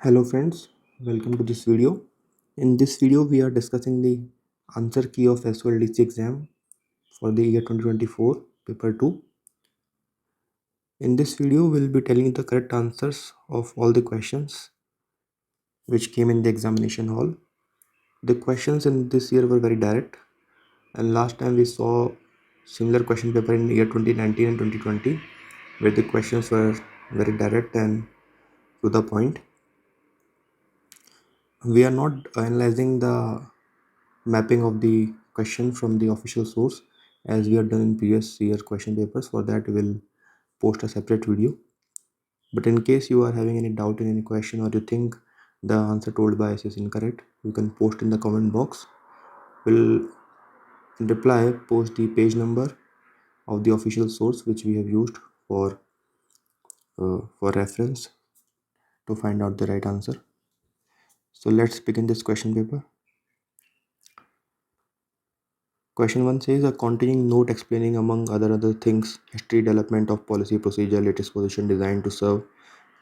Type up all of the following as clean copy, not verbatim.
Hello friends, welcome to this video. In this video we are discussing the answer key of LDCE exam for the year 2024 paper 2. In this video we'll be telling you the correct answers of all the questions which came in the examination hall. The questions in this year were very direct, and last time we saw similar question paper in year 2019 and 2020 where the questions were very direct and to the point. We are not analyzing the mapping of the question from the official source as we have done in previous year question papers. For that we will post a separate video, but in case you are having any doubt in any question or you think the answer told by us is incorrect, you can post in the comment box. We'll reply, post the page number of the official source which we have used for reference to find out the right answer. So let's begin this question paper. Question 1 says a containing note explaining among other things history, development of policy, procedure, latest position designed to serve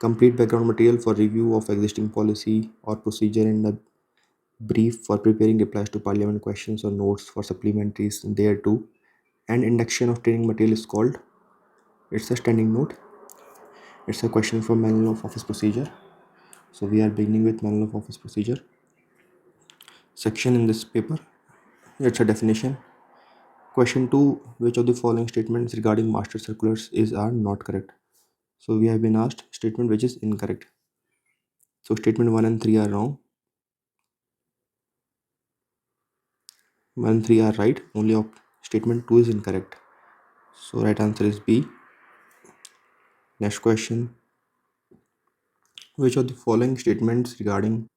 complete background material for review of existing policy or procedure and a brief for preparing replies to parliament questions or notes for supplementaries thereto, and induction of training material is called. It's a standing note. It's a question from Manual of Office Procedure. So we are beginning with Manual of Office Procedure section in this paper. It's a definition. Question 2, which of the following statements regarding master circulars are not correct? So we have been asked statement which is incorrect. So statement 1 and 3 are wrong. 1 and 3 are right. Only statement 2 is incorrect. So right answer is B. Next question. Which of the following statements regarding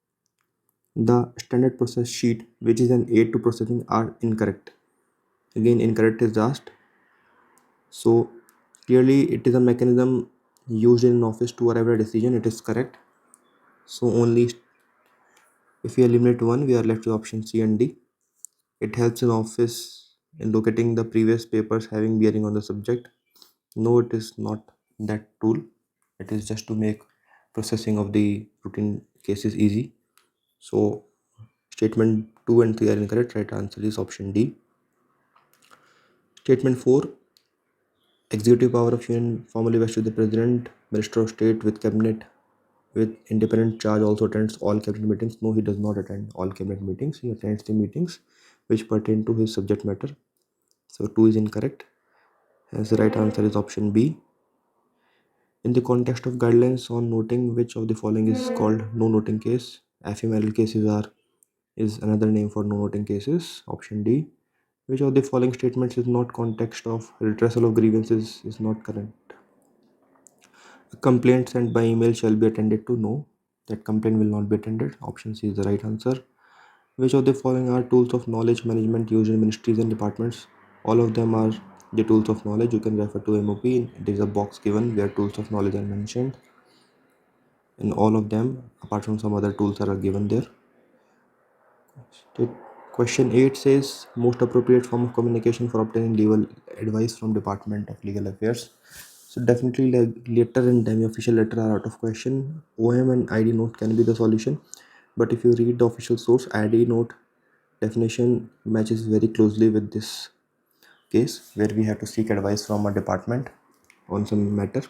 the standard process sheet which is an aid to processing are incorrect? Again, incorrect is asked. So clearly it is a mechanism used in an office to arrive at a decision. It is correct. So only if we eliminate one, we are left with option C and D. It helps in office in locating the previous papers having bearing on the subject. No, it is not that tool. It is just to make processing of the routine cases easy. So statement 2 and 3 are incorrect. Right answer is option D. Statement 4. Executive power of union formally vests with the President, Minister of State with Cabinet with independent charge also attends all cabinet meetings. No, he does not attend all cabinet meetings. He attends the meetings which pertain to his subject matter. So 2 is incorrect. Hence the right answer is option B. In the context of guidelines on noting, which of the following is called no noting case? Ephemeral cases is another name for no noting cases. Option D. Which of the following statements is not context of redressal of grievances is not correct? A complaint sent by email shall be attended to. No, that complaint will not be attended. Option C is the right answer. Which of the following are tools of knowledge management used in ministries and departments? All of them are the tools of knowledge. You can refer to MOP. It is a box given where tools of knowledge are mentioned. And all of them, apart from some other tools, are given there. Question 8 says most appropriate form of communication for obtaining legal advice from Department of Legal Affairs. So definitely letter and demi-official letter are out of question. OM and ID note can be the solution. But if you read the official source, ID note definition matches very closely with this case where we have to seek advice from a department on some matter.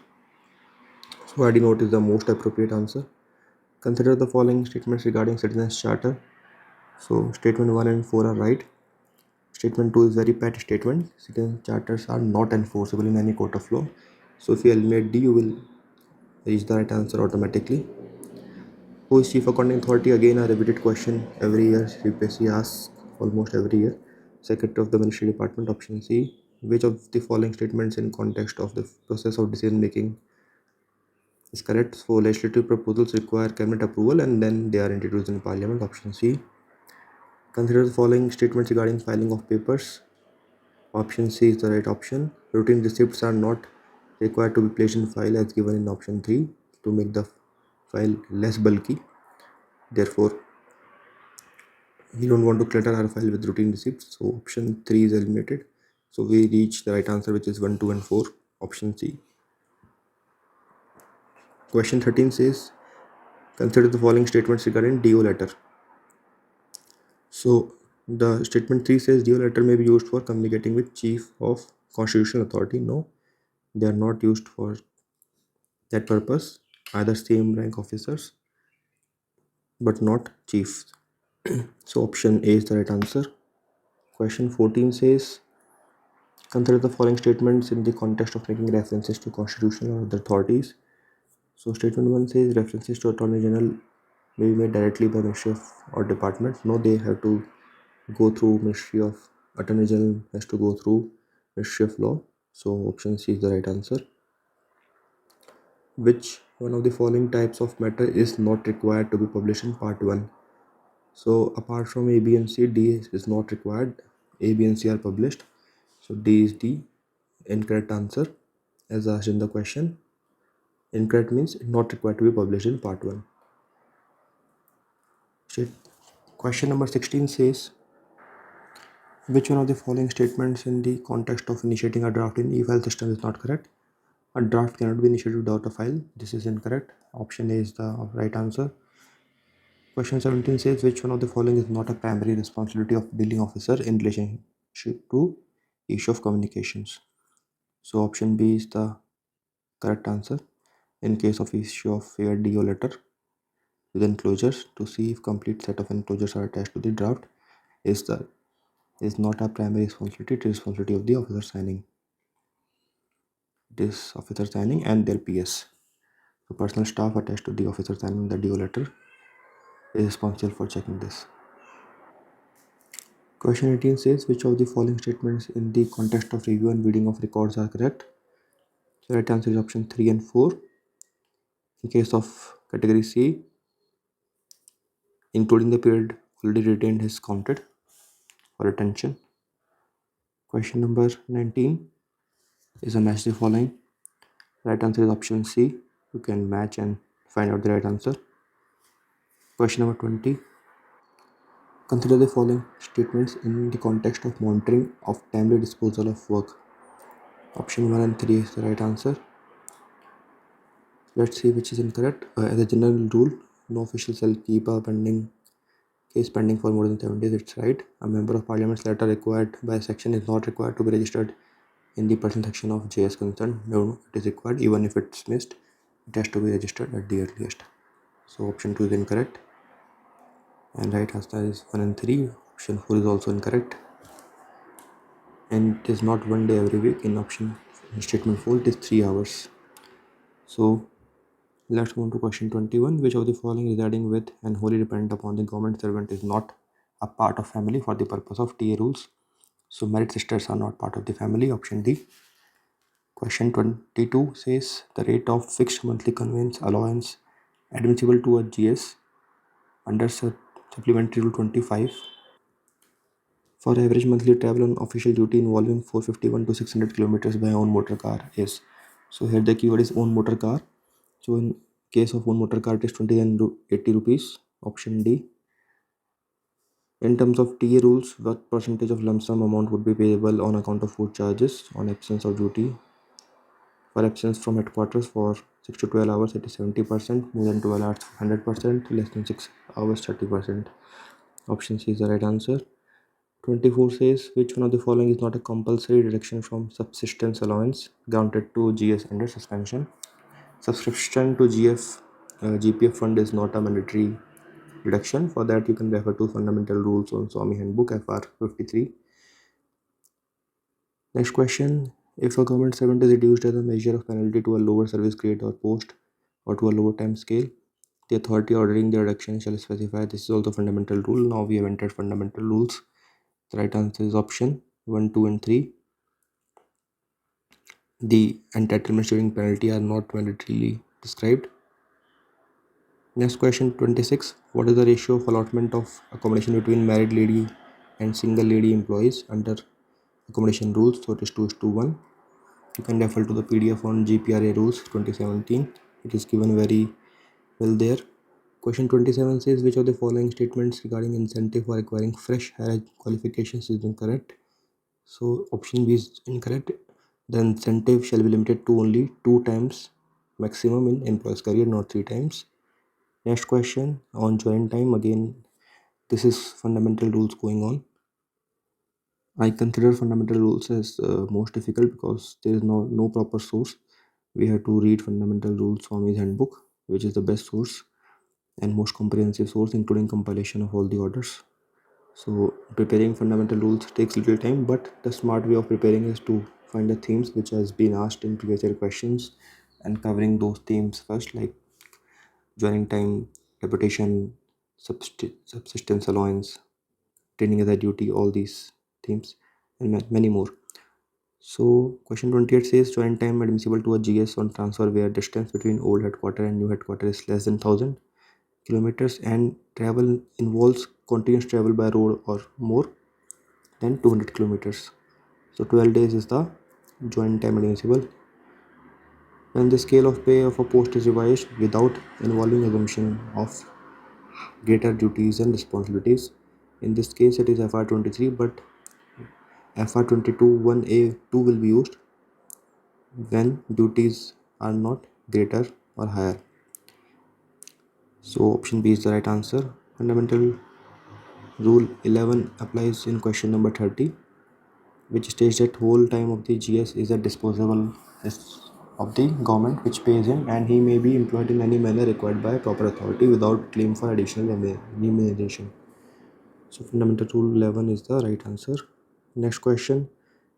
So ID note is the most appropriate answer. Consider the following statements regarding citizens charter. So statement 1 and 4 are right. Statement 2 is very pet statement. Citizen charters are not enforceable in any court of law. So if you eliminate D, you will reach the right answer automatically. Who is chief accounting authority? Again a repeated question every year. CPSC asks almost every year. Secretary of the Ministry Department. Option C. Which of the following statements in context of the process of decision making is correct? So legislative proposals require cabinet approval and then they are introduced in parliament. Option C. Consider the following statements regarding filing of papers. Option C is the right option. Routine receipts are not required to be placed in file as given in option 3 to make the file less bulky. Therefore, we don't want to clutter our file with routine receipts. So option 3 is eliminated. So we reach the right answer, which is 1, 2 and 4. Option C. Question 13 says, Consider the following statements regarding DO letter. So the statement 3 says DO letter may be used for communicating with chief of constitutional authority. No, they are not used for that purpose. Either same rank officers but not chiefs. So option A is the right answer. Question 14 says consider the following statements in the context of making references to constitutional or other authorities. So statement 1 says references to Attorney General may be made directly by Ministry of or department. No, they have to go through Ministry of Attorney General has to go through Ministry of Law. So option C is the right answer. Which one of the following types of matter is not required to be published in part 1? So apart from A, B and C, D is not required. A, B and C are published. So D is the incorrect answer as asked in the question. Incorrect means not required to be published in part 1. Question number 16 says which one of the following statements in the context of initiating a draft in e-file system is not correct? A draft cannot be initiated without a file. This is incorrect. Option A is the right answer. Question 17 says which one of the following is not a primary responsibility of dealing officer in relationship to issue of communications? So option B is the correct answer. In case of issue of fair DO letter with enclosures to see if complete set of enclosures are attached to the draft is not a primary responsibility. It is responsibility of the officer signing. This officer signing and their PS. The personal staff attached to the officer signing the DO letter is responsible for checking this. Question 18 says which of the following statements in the context of review and reading of records are correct? The right answer is option 3 and 4. In case of category C, including the period already retained is counted for retention. Question number 19 is a match the following. Right answer is option C. You can match and find out the right answer. Question number 20. Consider the following statements in the context of monitoring of timely disposal of work. Option 1 and 3 is the right answer. Let's see which is incorrect. As a general rule, no official shall keep a case pending for more than 7 days. It's right. A member of parliament's letter required by section is not required to be registered in the person section of JS concerned. No, it is required. Even if it's missed, it has to be registered at the earliest. So option 2 is incorrect. And right answer is 1 and 3. Option 4 is also incorrect. And it is not 1 day every week. In statement 4, it is 3 hours. So let's move to question 21. Which of the following residing with and wholly dependent upon the government servant is not a part of family for the purpose of TA rules? So married sisters are not part of the family. Option D. Question 22 says the rate of fixed monthly conveyance allowance admissible to a GS under supplementary rule 25 for average monthly travel on official duty involving 451 to 600 kilometers by own motor car is. So here the keyword is own motor car. So in case of own motor car, it is 2080 rupees. Option D. In terms of TA rules, what percentage of lump sum amount would be payable on account of food charges on absence of duty? For absence from headquarters for 6 to 12 hours, it is 70%. More than 12 hours, 100%. Less than 6 hours, 30%. Option C is the right answer. 24 says which one of the following is not a compulsory deduction from subsistence allowance granted to GS under suspension? Subscription to GPF fund is not a mandatory deduction. For that, you can refer to Fundamental Rules on Swami Handbook FR 53. Next question. If a government servant is reduced as a measure of penalty to a lower service grade or post or to a lower time scale, the authority ordering the reduction shall specify. This is also fundamental rule. Now we have entered fundamental rules. The right answer is option 1, 2 and 3. The entitlements during penalty are not mandatorily described. Next question 26. What is the ratio of allotment of accommodation between married lady and single lady employees under accommodation rules? So it is 2:1. You can refer to the PDF on GPRA rules 2017. It is given very well there. Question 27 says which of the following statements regarding incentive for acquiring fresh higher qualifications is incorrect? So option B is incorrect. The incentive shall be limited to only 2 times maximum in employee's career, not 3 times. Next question on join time. Again, this is fundamental rules going on. I consider fundamental rules as most difficult because there is no proper source. We have to read fundamental rules from his handbook, which is the best source and most comprehensive source, including compilation of all the orders. So preparing fundamental rules takes little time, but the smart way of preparing is to find the themes which has been asked in previous year questions and covering those themes first, like joining time, reputation, subsistence allowance, training as a duty, all these themes, and many more. So question 28 says join time admissible to a GS on transfer where distance between old headquarter and new headquarter is less than 1000 kilometers and travel involves continuous travel by road or more than 200 kilometers. So 12 days is the joint time admissible. When the scale of pay of a post is revised without involving assumption of greater duties and responsibilities. In this case, it is FR23, but FR22 1A2 will be used when duties are not greater or higher. So option B is the right answer. Fundamental rule 11 applies in question number 30, which states that whole time of the GS is a disposable of the government which pays him, and he may be employed in any manner required by proper authority without claim for additional remuneration. So fundamental rule 11 is the right answer. Next question.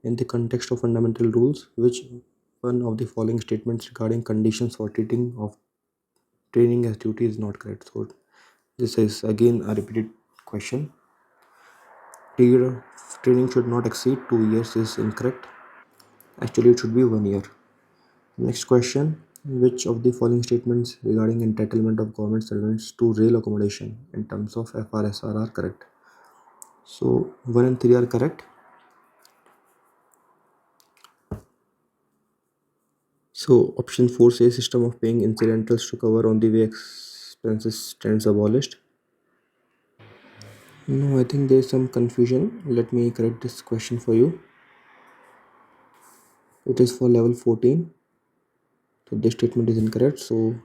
In the context of fundamental rules, which one of the following statements regarding conditions for treating of training as duty is not correct? So this is again a repeated question. Period of training should not exceed 2 years is incorrect. Actually, it should be 1 year. Next question. Which of the following statements regarding entitlement of government servants to rail accommodation in terms of FRSR are correct? So 1 and 3 are correct. So option 4 says system of paying incidentals to cover on the way expenses stands abolished. No, I think there is some confusion. Let me correct this question for you. It is for level 14. So this statement is incorrect. So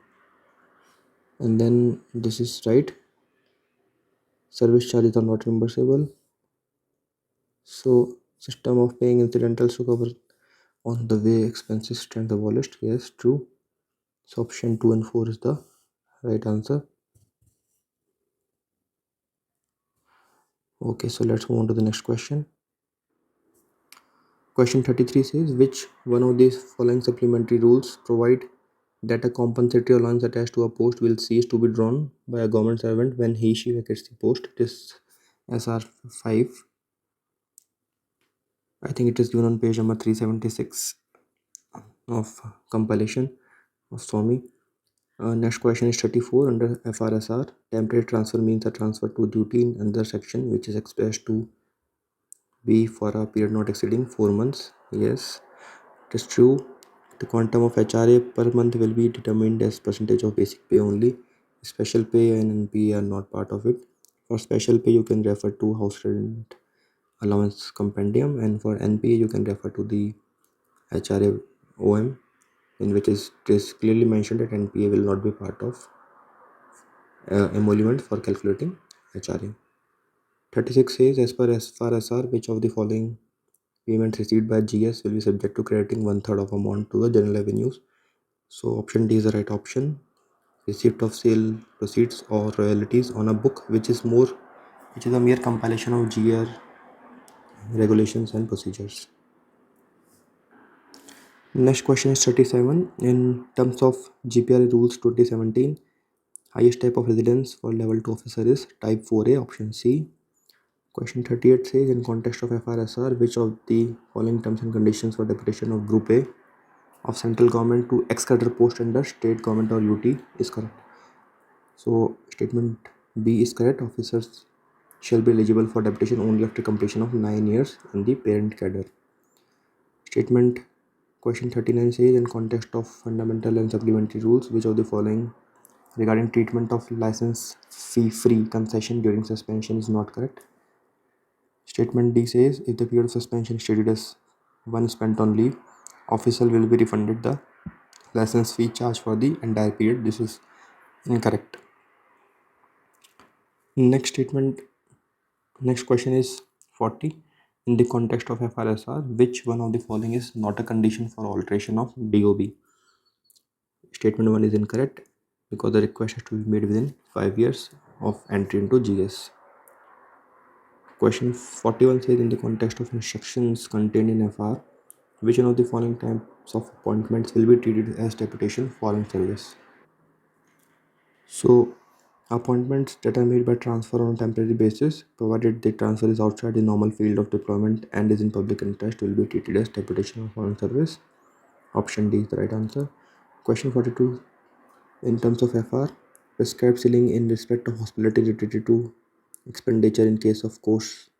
and then this is right. Service charges are not reimbursable. So system of paying incidentals to cover on the way expenses stands abolished. Yes, true. So option 2 and 4 is the right answer. Okay, so let's move on to the next question. Question 33 says which one of these following supplementary rules provide that a compensatory allowance attached to a post will cease to be drawn by a government servant when he/she vacates the post? It is SR 5. I think it is given on page number 376 of compilation of Swami. Next question is 34 under FRSR. Temporary transfer means a transfer to duty in another section which is expressed to be for a period not exceeding 4 months. Yes, it is true. The quantum of HRA per month will be determined as percentage of basic pay only. Special pay and NPA are not part of it. For special pay, you can refer to House Rent Allowance Compendium, and for NPA, you can refer to the HRA OM, in which it is clearly mentioned that NPA will not be part of emolument for calculating HRA. 36 says, as per FRSR, which of the following payments received by GS will be subject to crediting one third of amount to the general revenues? So option D is the right option. Receipt of sale proceeds or royalties on a book which is a mere compilation of GR regulations and procedures. Next question is 37. In terms of GPRA rules 2017, highest type of residence for level 2 officer is type 4A, option C. Question 38 says in context of FRSR, which of the following terms and conditions for deputation of group A of central government to ex-cadre post under state government or UT is correct? So statement B is correct. Officers shall be eligible for deputation only after completion of 9 years in the parent cadre. Statement question 39 says in context of fundamental and supplementary rules, which of the following regarding treatment of license fee free concession during suspension is not correct? Statement D says if the period of suspension is stated as one spent on leave, official will be refunded the license fee charged for the entire period. This is incorrect. Next statement, next question is 40. In the context of FRSR, which one of the following is not a condition for alteration of DOB? Statement 1 is incorrect because the request has to be made within 5 years of entry into GS. Question 41 says in the context of instructions contained in FR, which one of the following types of appointments will be treated as deputation foreign service? So, appointments that are made by transfer on a temporary basis, provided the transfer is outside the normal field of deployment and is in public interest, will be treated as deputation of foreign service. Option D is the right answer. Question 42. In terms of FR, prescribed ceiling in respect of hospitality related to expenditure in case of course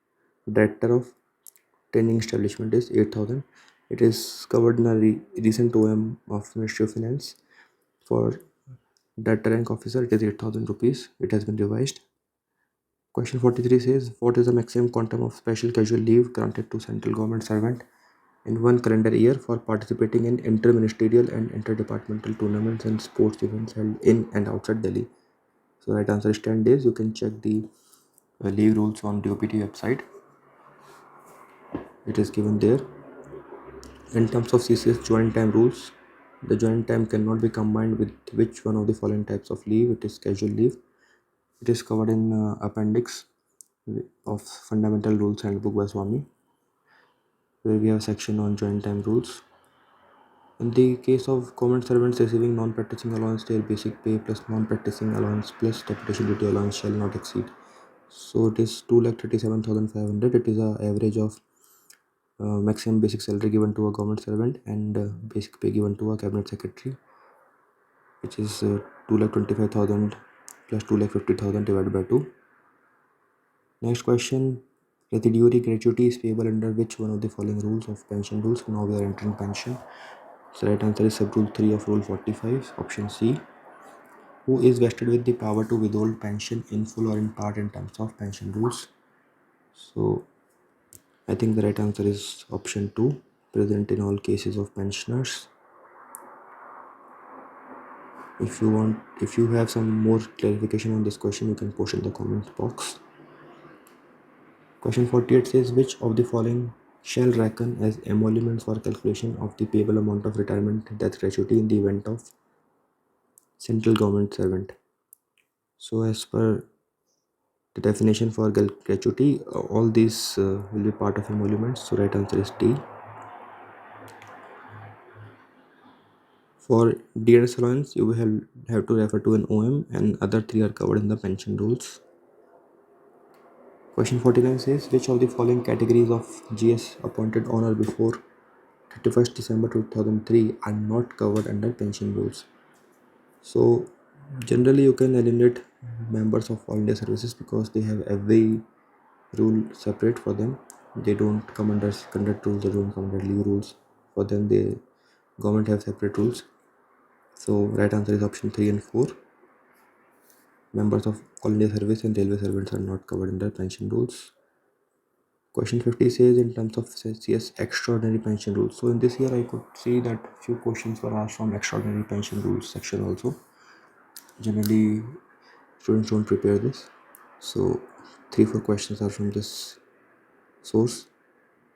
director of training establishment is 8,000. It is covered in a recent OM of Ministry of Finance. For director rank officer, it is 8,000 rupees. It has been revised. Question 43 says, what is the maximum quantum of special casual leave granted to central government servant in one calendar year for participating in interministerial and interdepartmental tournaments and sports events held in and outside Delhi? So right answer is 10 days. You can check the leave rules on DOPT website. It is given there. In terms of CCS joint time rules, the joint time cannot be combined with which one of the following types of leave? It is casual leave. It is covered in appendix of Fundamental Rules Handbook by Swami, where we have a section on joint time rules. In the case of government servants receiving non-practicing allowance, their basic pay plus non-practicing allowance plus deputation duty allowance shall not exceed. So it is 2,37,500. It is an average of maximum basic salary given to a government servant and basic pay given to a cabinet secretary, which is 2,25,000 plus 2,50,000 divided by 2. Next question. Residuary gratuity is payable under which one of the following rules of pension rules? Now we are entering pension. So right answer is sub rule 3 of rule 45, option C. Who is vested with the power to withhold pension in full or in part in terms of pension rules? So I think the right answer is option 2, present in all cases of pensioners. If you have some more clarification on this question, you can post in the comment box. Question 48 says, which of the following shall reckon as emoluments for calculation of the payable amount of retirement death gratuity in the event of central government servant? So as per the definition for gratuity, all these will be part of emoluments. So right answer is D. For DNS allowance, you will have to refer to an OM, and other three are covered in the pension rules. Question 49 says, which of the following categories of GS appointed on or before 31st December 2003 are not covered under pension rules? So generally you can eliminate members of all India services because they have every rule separate for them. They don't come under conduct rules, they don't come under leave rules. For them, the government have separate rules. So right answer is option 3 and 4. Members of all India service and railway servants are not covered under pension rules. Question 50 says in terms of CS extraordinary pension rules. So in this year I could see that few questions were asked from extraordinary pension rules section also. Generally students don't prepare this. So 3-4 questions are from this source.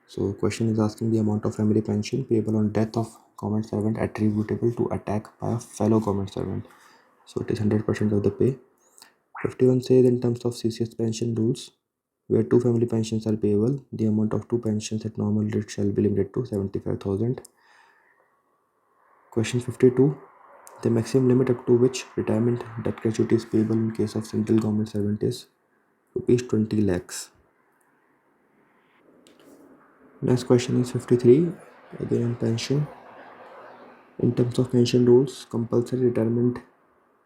So question is asking the amount of family pension payable on death of government servant attributable to attack by a fellow government servant. So it is 100% of the pay. 51 says in terms of CCS pension rules, where two family pensions are payable, the amount of two pensions at normal rate shall be limited to 75,000. Question 52. The maximum limit up to which retirement death gratuity is payable in case of central government servant is rupees 20 lakhs. Next question is 53. Again on pension. In terms of pension rules, compulsory retirement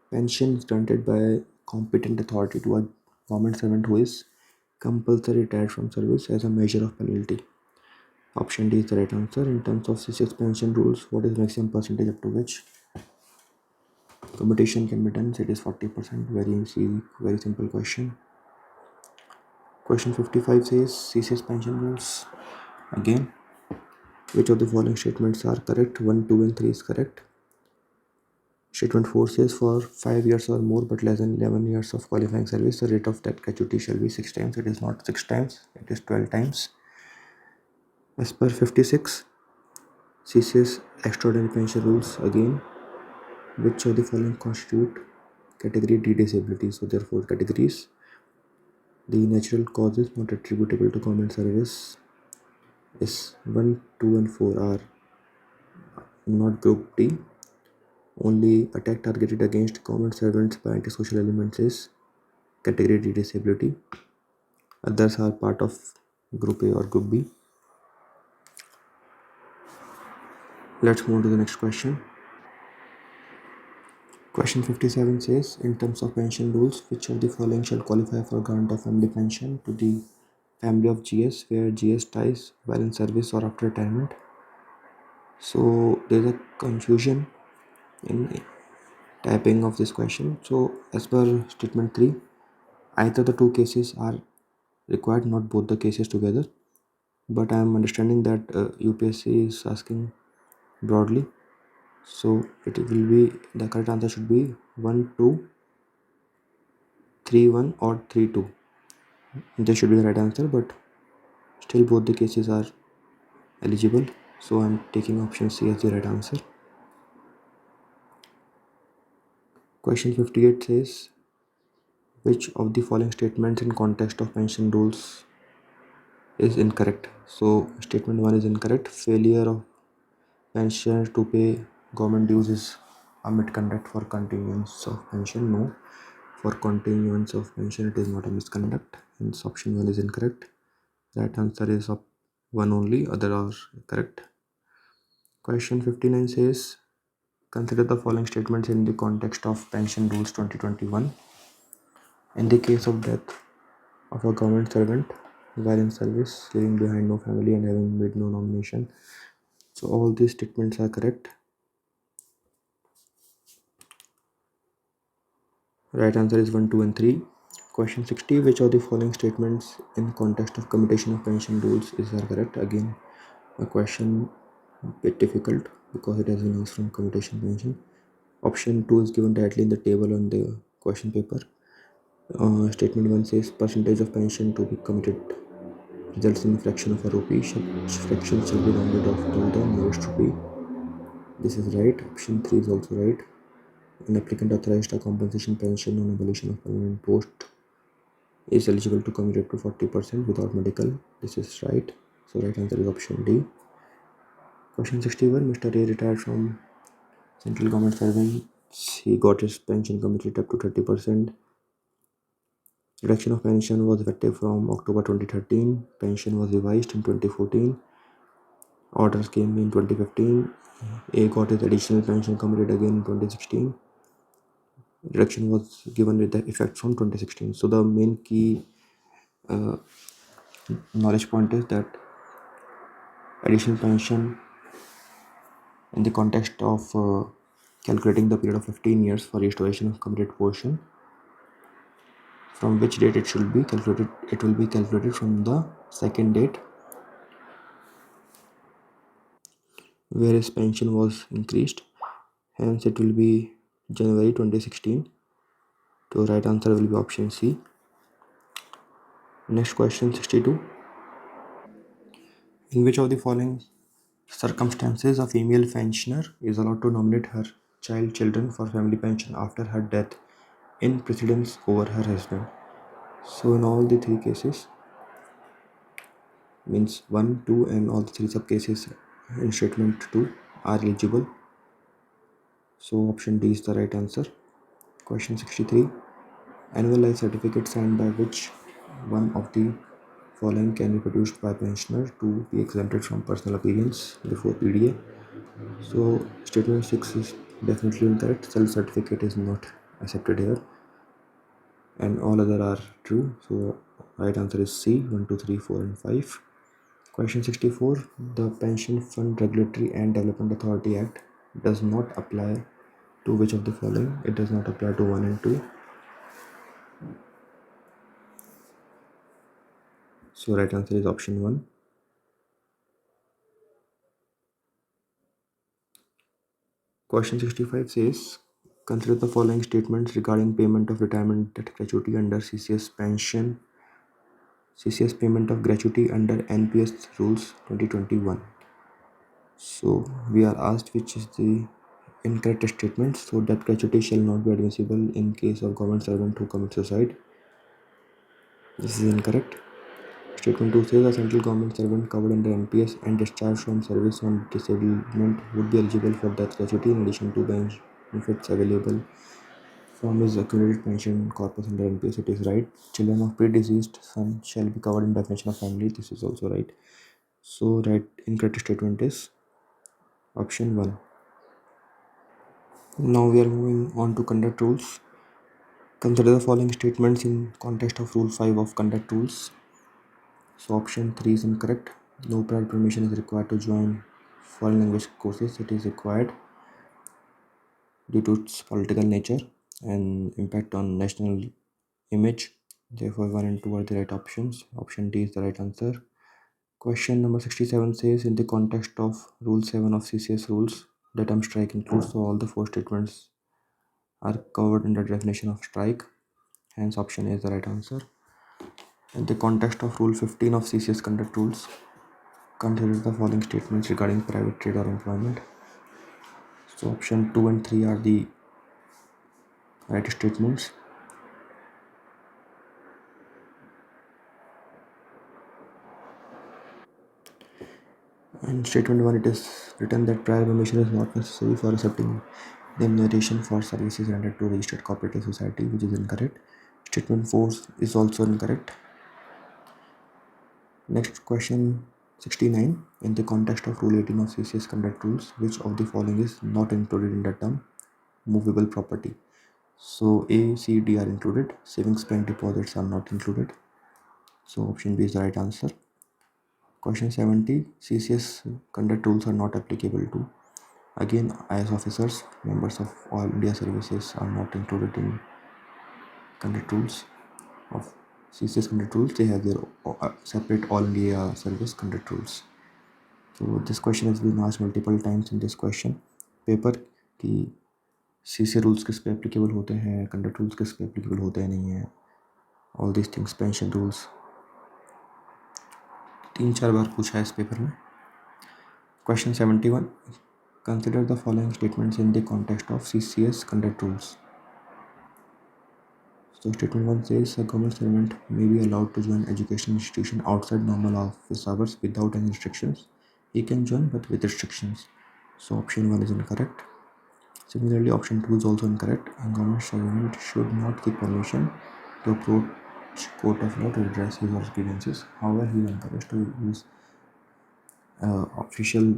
pension is granted by competent authority to a government servant who is compulsory retired from service as a measure of penalty. Option D is the right answer. In terms of CCS pension rules, what is maximum percentage up to which commutation can be done? So it is 40%. Very easy, very simple question. Question 55 says CCS pension rules. Again, which of the following statements are correct? 1, 2 and 3 is correct. Statement 4 says for 5 years or more but less than 11 years of qualifying service, the rate of that gratuity shall be 6 times. It is not 6 times, it is 12 times. As per 56, she says extraordinary pension rules again. Which of the following constitute category D disability? So there are 4 categories. The natural causes not attributable to government service is 1, 2 and 4 are not group D. Only attack targeted against government servants by antisocial elements is category D disability. Others are part of group A or group B. Let's move to the next question. Question 57 says, in terms of pension rules, which of the following shall qualify for grant of family pension to the family of GS where GS dies while in service or after retirement? So there's a confusion in typing of this question. So as per statement 3, either the two cases are required, not both the cases together. But I am understanding that UPSC is asking broadly. So it will be, the correct answer should be 1, 2, 3, 1 or 3, 2. This should be the right answer, but still both the cases are eligible. So I'm taking option C as the right answer. Question 58 says, which of the following statements in context of pension rules is incorrect? So statement 1 is incorrect. Failure of pensioners to pay government dues is a misconduct for continuance of pension. No. For continuance of pension, it is not a misconduct. Hence option 1 is incorrect. Right answer is up 1 only, other are correct. Question 59 says, consider the following statements in the context of pension rules 2021. In the case of death of a government servant while in service, leaving behind no family and having made no nomination. So all these statements are correct. Right answer is 1, 2 and 3. Question 60, which of the following statements in context of commutation of pension rules is correct? Again, a question a bit difficult because it has been asked from commutation pension. Option 2 is given directly in the table on the question paper. Statement 1 says percentage of pension to be committed results in fraction of a rupee. Fraction shall be rounded off till the nearest rupee. This is right. Option 3 is also right. An applicant authorized a compensation pension on abolition of permanent post is eligible to commit up to 40% without medical. This is right. So right answer is option D. Question 61. Mr. A retired from central government servants. He got his pension committed up to 30%. Reduction of pension was effective from October 2013. Pension was revised in 2014. Orders came in 2015. A got his additional pension committed again in 2016. Reduction was given with the effect from 2016. So the main key knowledge point is that additional pension in the context of calculating the period of 15 years for restoration of committed portion, from which date it should be calculated. It will be calculated from the second date where his pension was increased. Hence it will be January 2016. So right answer will be option C. Next question 62. In which of the following circumstances a female pensioner is allowed to nominate her children for family pension after her death in precedence over her husband? So in all the three cases, means 1, 2 and all the three sub cases in statement 2 are eligible. So option D is the right answer. Question 63. Annual life certificate signed by which one of the following can be produced by pensioner to be exempted from personal appearance before PDA? So statement 6 is definitely incorrect. Self certificate is not accepted here, and all other are true. So right answer is C. 1, 2, 3, 4 and 5. Question 64. The Pension Fund Regulatory and Development Authority Act does not apply to which of the following? It does not apply to 1 and 2. So right answer is option 1. Question 65 says, Consider the following statements regarding payment of retirement debt gratuity under CCS pension. CCS payment of gratuity under NPS rules 2021. So we are asked which is the incorrect statement. So that gratuity shall not be admissible in case of government servant who commits suicide. This is incorrect. Statement 2 says a central government servant covered under NPS and discharged from service on disablement would be eligible for death gratuity in addition to benefits available from his accumulated pension corpus under NPS. It is right. Children of predeceased son shall be covered in definition of family. This is also right. So right incorrect statement is option 1. Now we are moving on to conduct rules. Consider the following statements in context of Rule 5 of Conduct Rules. So option 3 is incorrect. No prior permission is required to join foreign language courses. It is required due to its political nature and impact on national image. Therefore, 1 and 2 are the right options. Option D is the right answer. Question number 67 says, in the context of Rule 7 of CCS rules, the term strike includes, so all the 4 statements are covered in the definition of strike. Hence, option A is the right answer. In the context of Rule 15 of CCS conduct rules, consider the following statements regarding private trade or employment. So option 2 and 3 are the right statements. In statement 1, it is written that prior permission is not necessary for accepting remuneration for services rendered to registered cooperative society, which is incorrect. Statement 4 is also incorrect. Next question 69. In the context of Rule 18 of CCS conduct rules, which of the following is not included in the term movable property? So A, C, D are included. Savings bank deposits are not included. So option B is the right answer. Question 70. CCS conduct rules are not applicable to. Again, IS officers, members of all India services are not included in conduct rules of CCS conduct rules. They have their separate all India service conduct rules. So this question has been asked multiple times in this question paper कि CC rules किस पे applicable होते हैं, conduct rules किस पे applicable होते हैं नहीं है, all these things, pension rules 3-4 बार पूछा है इस पेपर में. Question 71. Consider the following statements in the context of CCS conduct rules. So statement 1 says a government servant may be allowed to join education institution outside normal office hours without any restrictions. He can join but with restrictions. So option 1 is incorrect. Similarly, option 2 is also incorrect. A government servant should not give permission to approach court of law to redress his or her grievances. However, he is encouraged to use official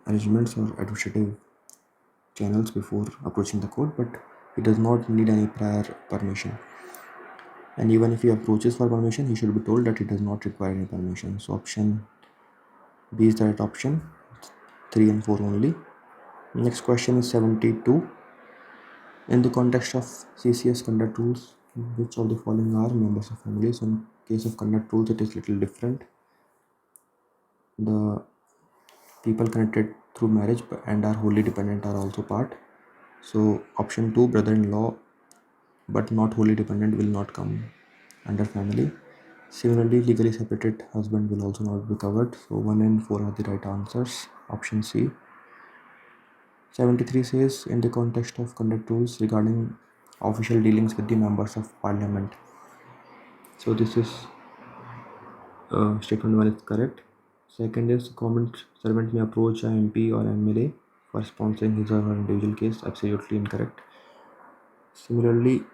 arrangements or administrative channels before approaching the court, but he does not need any prior permission. And even if he approaches for permission, he should be told that he does not require any permission. So option B is the right option. 3 and 4 only. Next question is 72. In the context of CCS conduct rules, which of the following are members of family? So in case of conduct rules, it is little different. The people connected through marriage and are wholly dependent are also part. So option 2, brother-in-law but not wholly dependent will not come under family. Similarly, legally separated husband will also not be covered. So 1 and 4 are the right answers. Option C. 73 says, in the context of conduct rules regarding official dealings with the members of parliament. So this is statement 1 is correct. Second is, government servant may approach a MP or MLA for sponsoring his or her individual case. Absolutely incorrect. Similarly,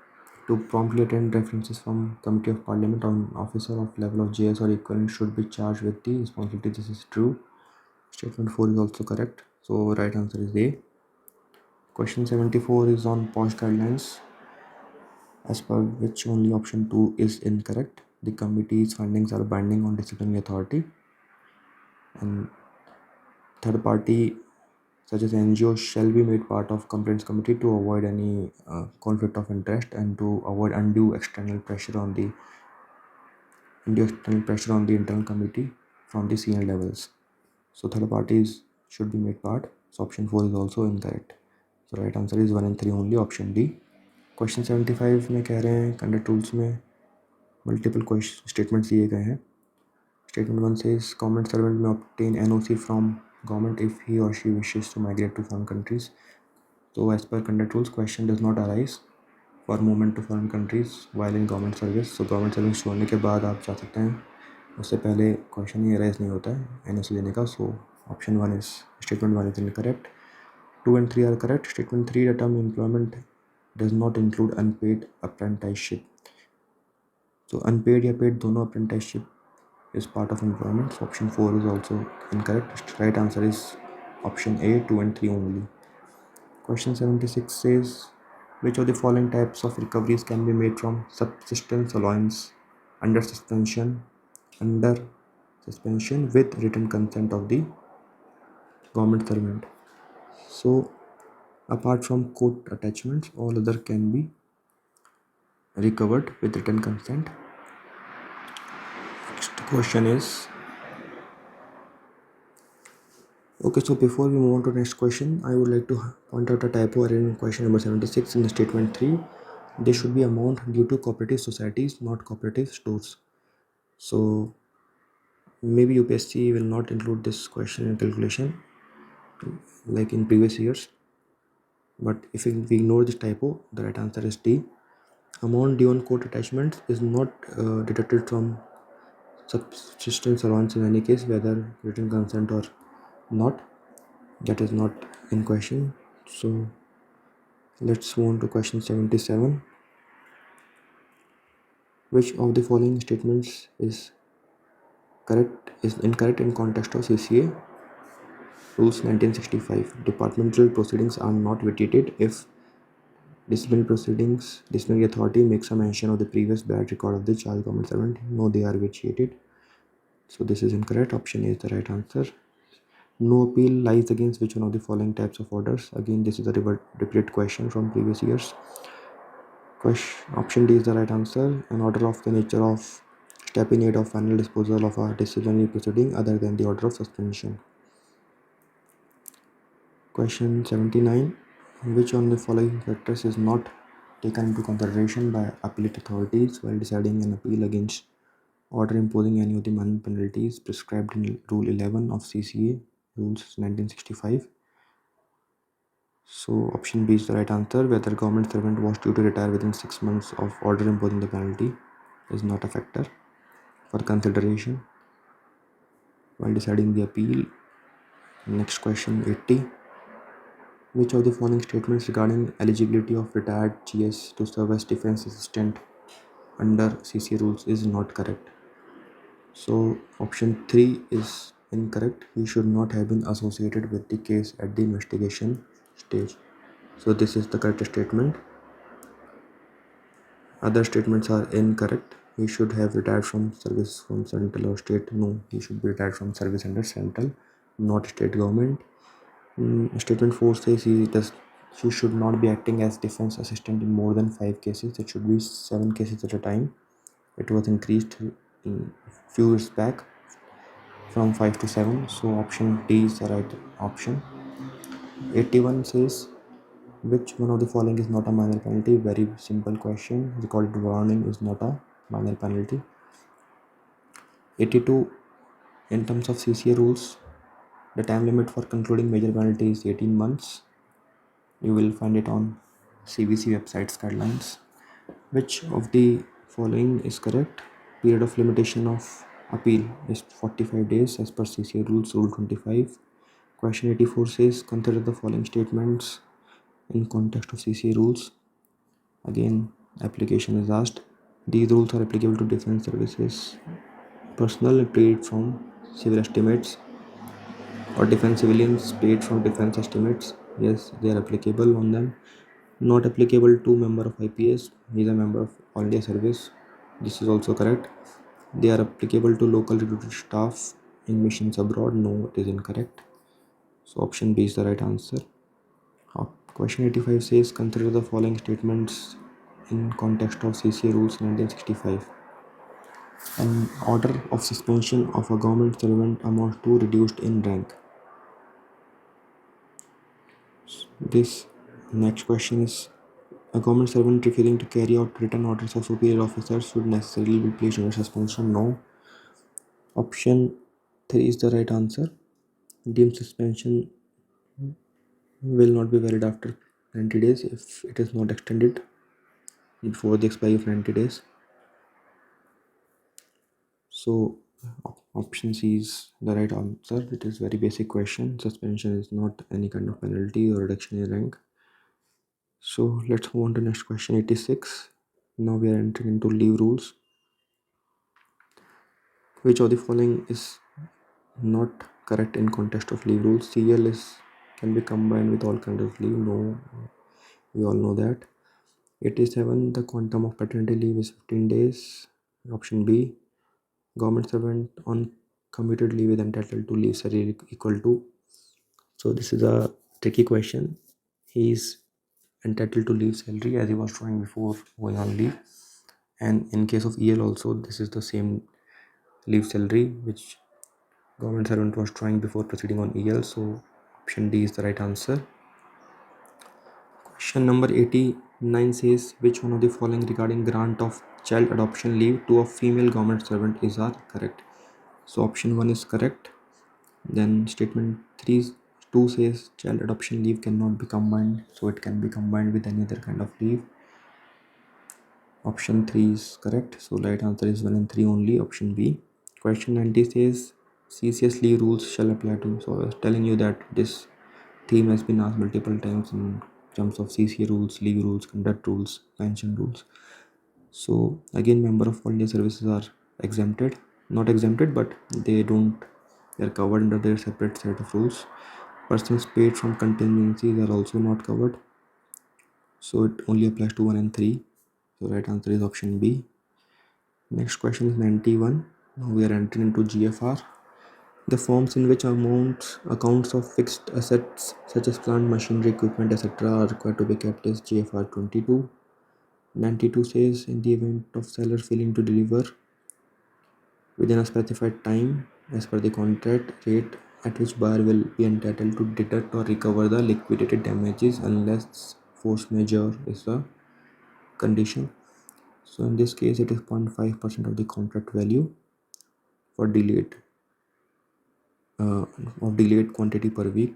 to promptly attend references from Committee of Parliament on officer of level of JS or equivalent should be charged with the responsibility. This is true. Statement 4 is also correct. So right answer is A. Question 74 is on POSH guidelines, as per which only option 2 is incorrect. The committee's findings are binding on disciplinary authority, and third party such as NGO shall be made part of complaints committee to avoid any conflict of interest and to avoid undue external pressure on the internal committee from the senior levels. So third parties should be made part. So option 4 is also incorrect. So right answer is 1 and 3 only, option D. Question 75 में कह रहे हैं conduct rules में multiple question statements दिए गए हैं. Statement 1 says government servant may obtain NOC from government if he or she wishes to migrate to foreign countries. So as per conduct rules, question does not arise for movement to foreign countries while in government service. So government service छोड़ने के बाद आप जा सकते हैं, उससे पहले question ही arise नहीं होता है NOC लेने का. So option 1 is statement 1 is incorrect. 2 and 3 are correct. Statement 3, the term employment does not include unpaid apprenticeship. So unpaid या paid दोनों apprenticeship is part of employment. So option 4 is also incorrect. Right answer is option A, 2 and 3 only. Question 76 says, which of the following types of recoveries can be made from subsistence allowance under suspension with written consent of the government servant? So apart from court attachments, all other can be recovered with written consent. Next question is, okay, so before we move on to the next question, I would like to point out a typo error in question number 76 in statement 3. There should be amount due to cooperative societies, not cooperative stores. So maybe UPSC will not include this question in calculation like in previous years. But if we ignore this typo, the right answer is D. Amount due on court attachments is not deducted from subsistence allowance in any case, whether written consent or not. That is not in question. So let's move on to question 77. Which of the following statements is incorrect in context of CCA rules 1965? Departmental proceedings are not vitiated if disciplinary authority makes a mention of the previous bad record of the child government servant. No, they are vitiated. So this is incorrect. Option A is the right answer. No appeal lies against which one of the following types of orders? Again, this is a repeated question from previous years. Option D is the right answer. An order of the nature of step in aid of final disposal of a disciplinary proceeding other than the order of suspension. Question 79. Which one of the following factors is not taken into consideration by appellate authorities while deciding an appeal against order imposing any of the money penalties prescribed in Rule 11 of CCA Rules 1965? So option B is the right answer. Whether government servant was due to retire within 6 months of order imposing the penalty is not a factor for consideration while deciding the appeal. Next question 80. Which of the following statements regarding eligibility of retired GS to serve as defense assistant under CCA rules is not correct? So option 3 is incorrect. He should not have been associated with the case at the investigation stage. So this is the correct statement. Other statements are incorrect. He should have retired from service from central or state. No, he should be retired from service under central, not state government. Statement 4 says he should not be acting as defense assistant in more than 5 cases. It should be 7 cases at a time. It was increased in few years back from 5 to 7. So option D is the right option. 81 says, which one of the following is not a minor penalty? Very simple question. Recorded warning is not a minor penalty. 82, in terms of CCA rules, the time limit for concluding major penalty is 18 months. You will find it on CBC website's guidelines. Which of the following is correct? Period of limitation of appeal is 45 days as per CCA rules Rule 25. Question 84 says, consider the following statements in context of CCA rules. Again, application is asked. These rules are applicable to defense services personnel paid from civil estimates or defense civilians paid from defense estimates. Yes, they are applicable on them. Not applicable to member of IPS. He is a member of all India service. This is also correct. They are applicable to local recruited staff in missions abroad. No, it is incorrect. So option B is the right answer. Question 85 says, consider the following statements in context of CCA rules 1965. An order of suspension of a government servant amounts to reduced in rank. This Next question is, a government servant refusing to carry out written orders of superior officers should necessarily be placed under suspension? No. Option 3 is the right answer. Deemed suspension will not be valid after 90 days if it is not extended before the expiry of 90 days. So option C is the right answer. It is very basic question. Suspension is not any kind of penalty or reduction in rank. So let's move on to next question, 86. Now we are entering into leave rules. Which of the following is not correct in context of leave rules? CL is can be combined with all kinds of leave. No, we all know that. 87, the quantum of paternity leave is 15 days. Option B, government servant on commuted leave is entitled to leave salary equal to. So this is a tricky question. He is entitled to leave salary as he was drawing before going on leave, and in case of EL also this is the same leave salary which government servant was drawing before proceeding on EL. So option D is the right answer. Question number 89 says, which one of the following regarding grant of child adoption leave to a female government servant is are correct? So option 1 is correct. Then statement 2 says child adoption leave cannot be combined, so it can be combined with any other kind of leave. Option 3 is correct, so right answer is 1 and 3 only, option B. Question 90 says CCS leave rules shall apply to. So I was telling you that this theme has been asked multiple times in terms of CCA rules, leave rules, conduct rules, pension rules. So again, member of volunteer services are exempted, not exempted, but they are covered under their separate set of rules. Persons paid from contingencies are also not covered, so it only applies to 1 and 3. So right answer is option B. Next question is 91. Now we are entering into GFR. The forms in which accounts of fixed assets such as plant, machinery, equipment, etc. are required to be kept is GFR 22. 92 says, in the event of seller failing to deliver within a specified time as per the contract rate at which buyer will be entitled to deduct or recover the liquidated damages unless force majeure is the condition. So in this case it is 0.5% of the contract value for delayed quantity per week.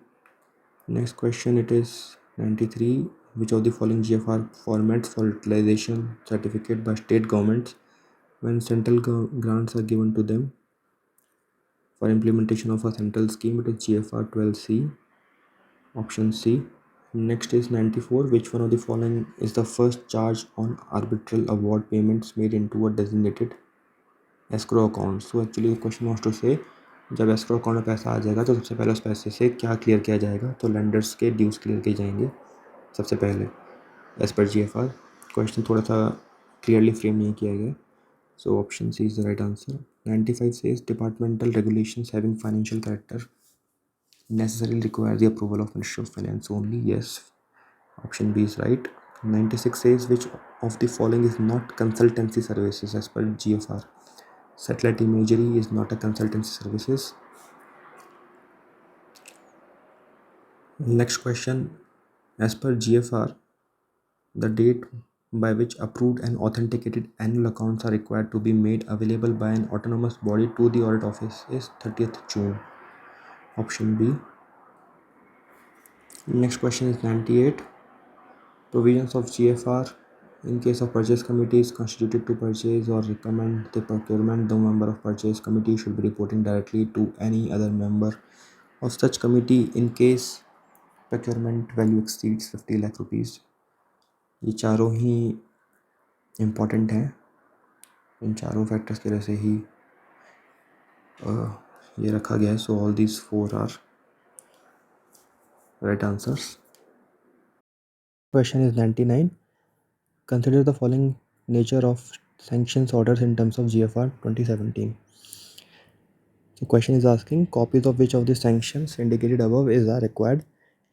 Next question, it is 93. Which of the following GFR formats for utilization certificate by state governments when central grants are given to them for implementation of a central scheme? It is GFR 12C, option C. Next is 94. Which one of the following is the first charge on arbitral award payments made into a designated escrow account? So actually the question was to say, जब escrow account में पैसा आ जाएगा तो सबसे पहले उस पैसे से क्या क्लियर किया जाएगा? तो lenders के ड्यूज क्लियर किए जाएंगे सबसे पहले एज पर GFR. क्वेश्चन थोड़ा सा क्लियरली फ्रेम नहीं किया गया, so option C is the right answer. 95 says departmental regulations having financial character necessarily require the approval of Ministry of Finance only. Yes, option B is right. 96 says, which of the following is not consultancy services as per GFR? Satellite imagery is not a consultancy services. Next question, as per GFR, the date by which approved and authenticated annual accounts are required to be made available by an autonomous body to the audit office is 30th June. Option B. Next question is 98. Provisions of GFR in case of purchase committee is constituted to purchase or recommend the procurement, the member of purchase committee should be reporting directly to any other member of such committee in case procurement value exceeds 50 lakh rupees. ये चारों ही important हैं, इन चारों factors की वजह से ही ये रखा गया है. So all these 4 are right answers. Question is 99. Consider the following nature of sanctions orders in terms of GFR 2017. The question is asking copies of which of the sanctions indicated above are required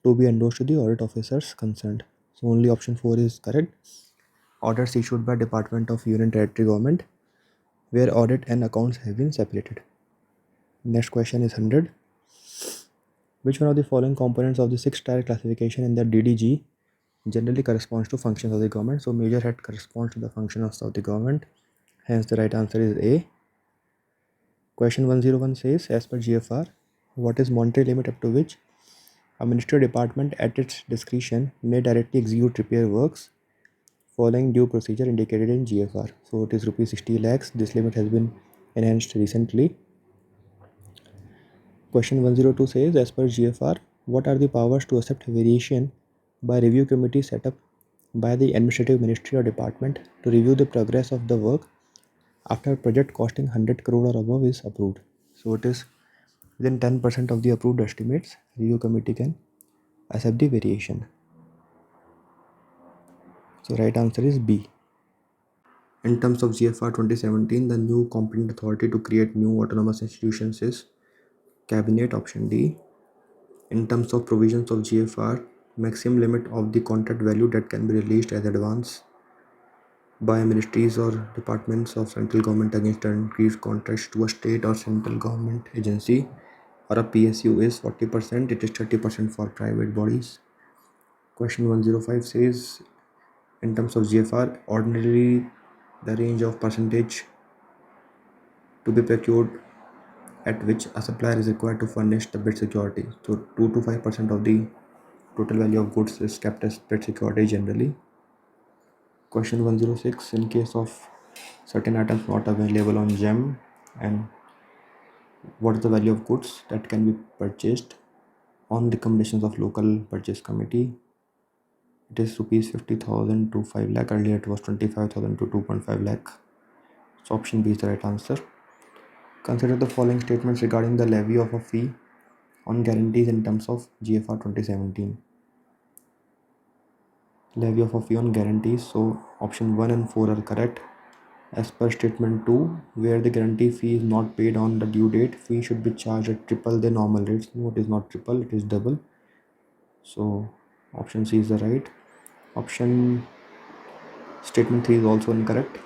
to be endorsed to the audit officers concerned. So only option 4 is correct. Orders issued by Department of Union Territory Government where audit and accounts have been separated. Next question is 100. Which one of the following components of the 6-tier classification in the DDG generally corresponds to functions of the government. So major head corresponds to the functions of the government. Hence the right answer is A. Question 101 says, as per GFR, what is monetary limit up to which a ministry or department at its discretion may directly execute repair works following due procedure indicated in GFR? So it is rupees 60 lakhs. This limit has been enhanced recently. Question 102 says, as per GFR, what are the powers to accept variation by review committee set up by the administrative ministry or department to review the progress of the work after a project costing 100 crore or above is approved? So it is within 10% of the approved estimates, review committee can accept the variation. So right answer is B. In terms of GFR 2017, the new competent authority to create new autonomous institutions is Cabinet, option D. In terms of provisions of GFR, maximum limit of the contract value that can be released as advance by ministries or departments of central government against increased contracts to a state or central government agency or a PSU is 40%. It is 30% for private bodies. Question 105 says, in terms of GFR, ordinarily the range of percentage to be procured at which a supplier is required to furnish the bid security. So 2 to 5% of the total value of goods is kept as bid security generally. Question 106, in case of certain items not available on GEM, and what is the value of goods that can be purchased on recommendations of local purchase committee? It is rupees 50,000 to 5 lakh. Earlier it was 25,000 to 2.5 lakh. So option B is the right answer. Consider the following statements regarding the levy of a fee on guarantees in terms of GFR 2017. Levy of a fee on guarantees. So option 1 and 4 are correct. As per statement 2, where the guarantee fee is not paid on the due date, fee should be charged at triple the normal rates. No, it is not triple, it is double. So option C is the right. Option statement 3 is also incorrect.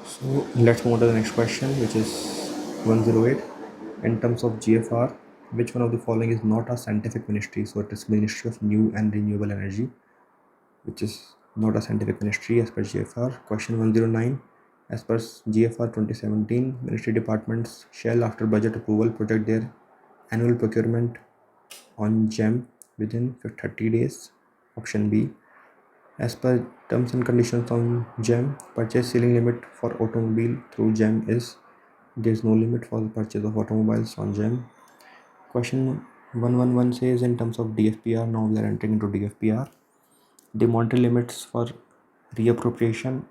So let's move on to the next question, which is 108. In terms of GFR, which one of the following is not a scientific ministry? So it is Ministry of New and Renewable Energy, which is not a scientific ministry as per GFR. Question 109. As per GFR 2017, ministry departments shall, after budget approval, project their annual procurement on GEM within 30 days. Option B. As per terms and conditions on GEM, purchase ceiling limit for automobile through GEM is, there is no limit for the purchase of automobiles on GEM. Question 111 says, in terms of DFPR, now we are entering into DFPR. The monetary limits for reappropriation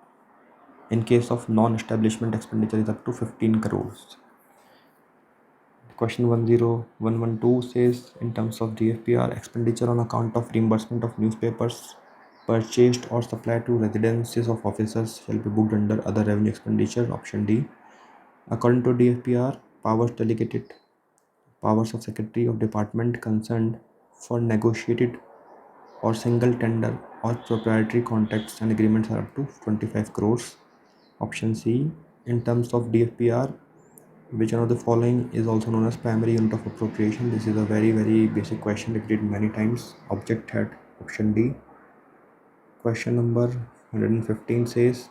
in case of non-establishment expenditure is up to 15 crores. Question 10112 says, in terms of DFPR, expenditure on account of reimbursement of newspapers purchased or supplied to residences of officers shall be booked under other revenue expenditure. Option D. According to DFPR, powers of Secretary of Department concerned for negotiated or single tender or proprietary contracts and agreements are up to 25 crores. Option C. In terms of DFPR, which one of the following is also known as primary unit of appropriation? This is a very basic question repeated many times. Object head. Option D. Question number 115 says,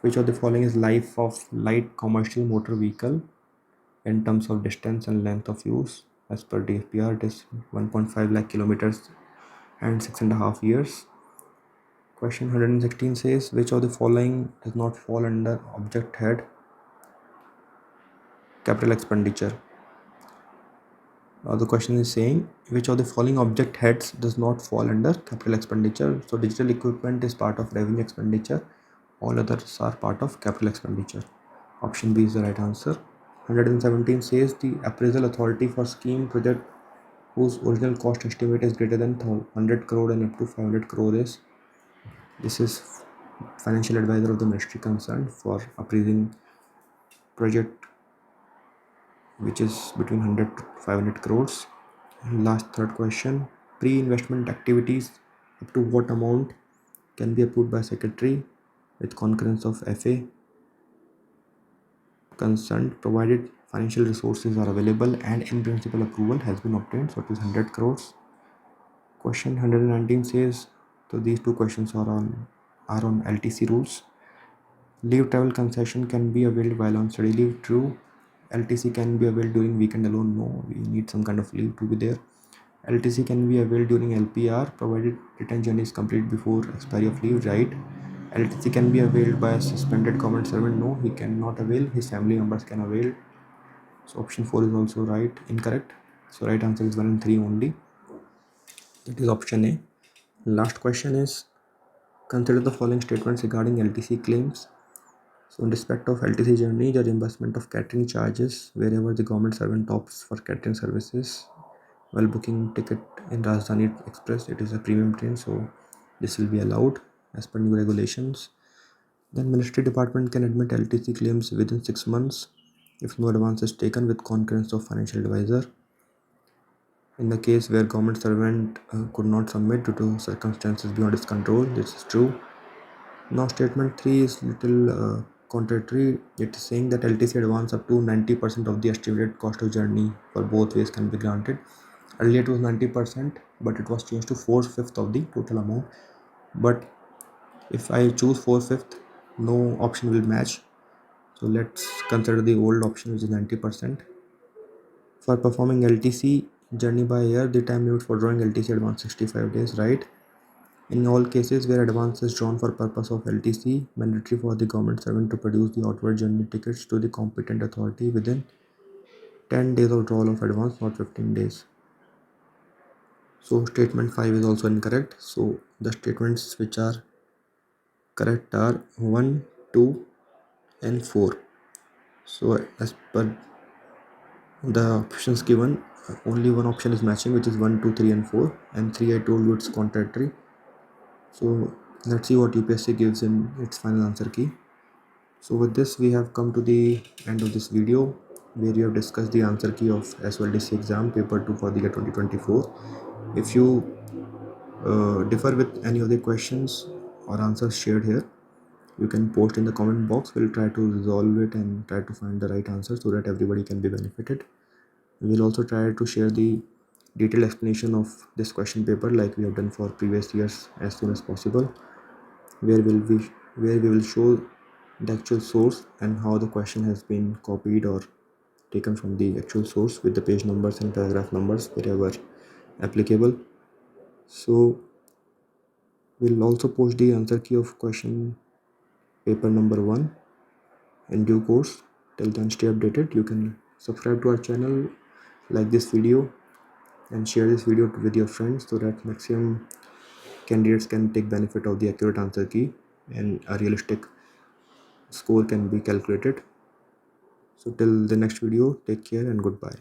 which of the following is life of light commercial motor vehicle in terms of distance and length of use? As per DFPR, it is 1.5 lakh kilometers and 6.5 years. Question 116 says, which of the following does not fall under object head capital expenditure? The question is saying, which of the following object heads does not fall under capital expenditure? So digital equipment is part of revenue expenditure. All others are part of capital expenditure. Option B is the right answer. 117 says, the appraisal authority for scheme project whose original cost estimate is greater than 100 crore and up to 500 crore is, this is financial advisor of the ministry concerned for appraising project which is between 100 to 500 crores. Last third question, pre-investment activities up to what amount can be approved by secretary with concurrence of FA concerned, provided financial resources are available and in principle approval has been obtained. So it is 100 crores. Question 119 says, so these two questions are on LTC rules. Leave travel concession can be availed while on study leave. True. LTC can be availed during weekend alone. No, we need some kind of leave to be there. LTC can be availed during LPR provided return journey is complete before expiry of leave. Right. LTC can be availed by a suspended government servant. No, he cannot avail. His family members can avail. So option 4 is also right. Incorrect. So right answer is 1 and 3 only. It is option A. Last question is, consider the following statements regarding LTC claims. So in respect of LTC journey, the reimbursement of catering charges wherever the government servant opts for catering services while booking ticket in Rajdhani Express, it is a premium train, so this will be allowed as per new regulations. Then Ministry Department can admit LTC claims within 6 months if no advance is taken with concurrence of financial advisor. In the case where government servant could not submit due to circumstances beyond his control, this is true. Now statement 3 is little contradictory. It is saying that LTC advance up to 90% of the estimated cost of journey for both ways can be granted. Earlier it was 90%, but it was changed to 4/5 of the total amount. But if I choose 4/5, no option will match. So let's consider the old option, which is 90%. For performing LTC journey by air, the time limit for drawing LTC advance 65 days, right? In all cases where advance is drawn for purpose of LTC, mandatory for the government servant to produce the outward journey tickets to the competent authority within 10 days of drawal of advance, not 15 days. So statement 5 is also incorrect. So the statements which are correct are 1, 2 and 4. So as per the options given, only one option is matching, which is 1, 2, 3 and 4, and 3 I told you it's contradictory. So let's see what UPSC gives in its final answer key. So with this we have come to the end of this video, where we have discussed the answer key of LDCE exam paper 2 for the year 2024. If you differ with any of the questions or answers shared here, you can post in the comment box. We'll try to resolve it and try to find the right answer so that everybody can be benefited. We'll also try to share the detailed explanation of this question paper like we have done for previous years as soon as possible, where we will show the actual source and how the question has been copied or taken from the actual source with the page numbers and paragraph numbers wherever applicable. So we'll also post the answer key of question paper number 1 in due course. Till then, stay updated. You can subscribe to our channel, like this video and share this video with your friends so that maximum candidates can take benefit of the accurate answer key and a realistic score can be calculated. So till the next video, take care and goodbye.